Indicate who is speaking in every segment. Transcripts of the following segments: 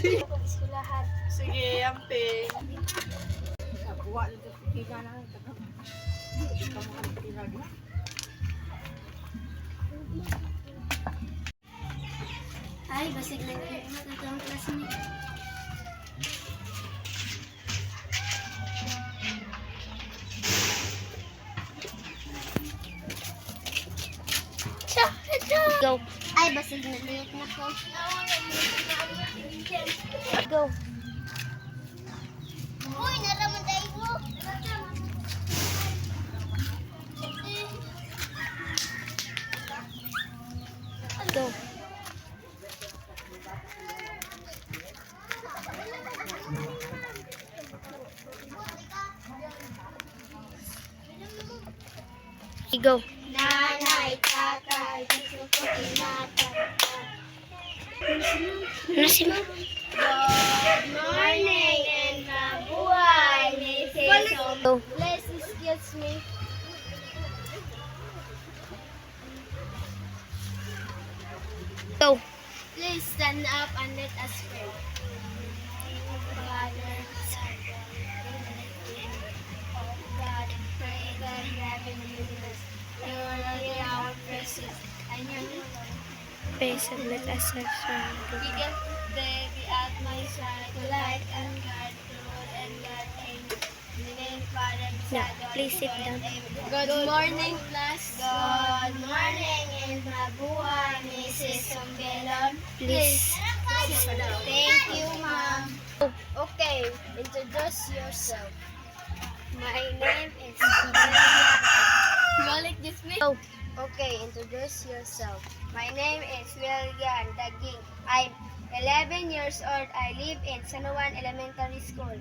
Speaker 1: Eskwelahan.
Speaker 2: Sige, amping.
Speaker 1: Ay, basig lang kayo. Matataong classmate. Go. Ay, basig na late na ko. Go. Uy, naraman tayo mo. Go. Go. Nanay, tatay, gusto ko tinatatay. Nasima? Good morning and mabuhay, Mrs. Go. Please excuse me. Go. Please stand up and let us pray. Father, Son, oh God, pray that you have in us. You are really our precious, and you praise and let us serve. We get there, be at my side, to light and guard, to rule and guard, amen. In the name of Father,
Speaker 3: No, please sit down.
Speaker 1: Good morning, class. Good morning, and mabuhay, Mrs. Sombelon.
Speaker 3: Please.
Speaker 1: Thank you, ma'am. Okay, introduce yourself. My name is
Speaker 3: Go.
Speaker 1: Okay, introduce yourself. My name is William Daging. I'm 11 years old. I live in San Juan Elementary School.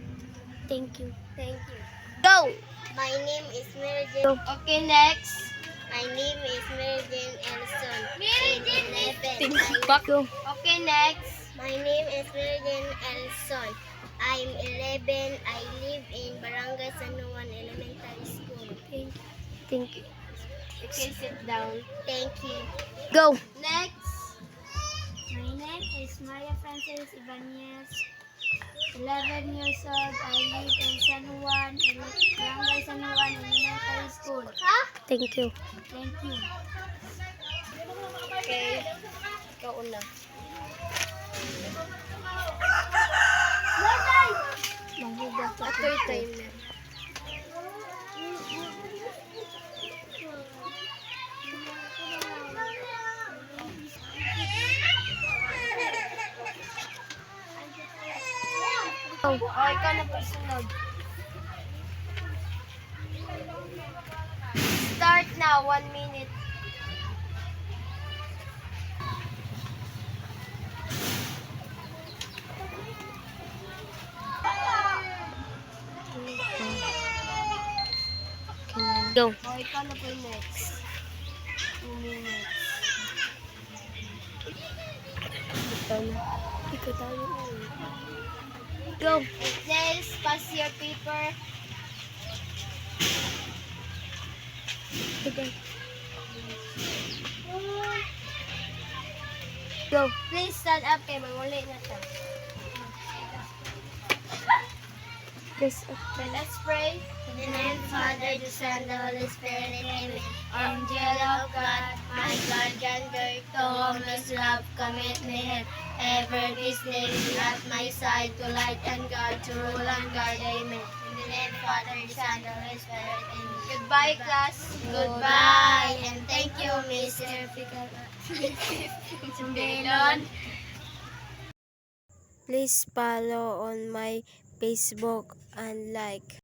Speaker 3: Thank you.
Speaker 1: Thank you.
Speaker 3: Go.
Speaker 1: My name is Mary
Speaker 3: Go.
Speaker 1: Jane. Okay, next. My name is Mary Jane Elson. Mary Jane.
Speaker 3: Back. Go.
Speaker 1: Okay, next. My name is Mary Jane Elson. I'm 11. I live in Barangay San Juan Elementary School.
Speaker 3: Thank you.
Speaker 1: You can sit down. Thank you.
Speaker 3: Go.
Speaker 1: Next. My name is Maria Frances Ibanez. 11 years old. I live in San Juan, Barangay San Juan Elementary School.
Speaker 3: Thank you.
Speaker 1: Thank you. Okay. Ikaw una.
Speaker 3: Maghugas ako.
Speaker 1: Ato'y timer.
Speaker 3: Go.
Speaker 1: Ikaw na pasunod. Start now, 1 minute.
Speaker 3: Go.
Speaker 1: Ikaw na po next. 2 minutes.
Speaker 3: Ikaw tayo.
Speaker 1: Go. Nails, pass your paper.
Speaker 3: Go.
Speaker 1: Please stand up kay manguli na ta.
Speaker 3: Yes.
Speaker 1: Let us pray. In the name of the Father, the Son, the Holy Spirit, amen. Angel of God, my guardian, guide to homeless love, commit me help. Ever this day, at my side, to light and guard, to rule and guard, amen. In the name of the Father, the Son, the Holy Spirit, amen. Goodbye, class. Goodbye. And thank you, Mr. Sumbilon.
Speaker 3: Please follow on my Facebook and like.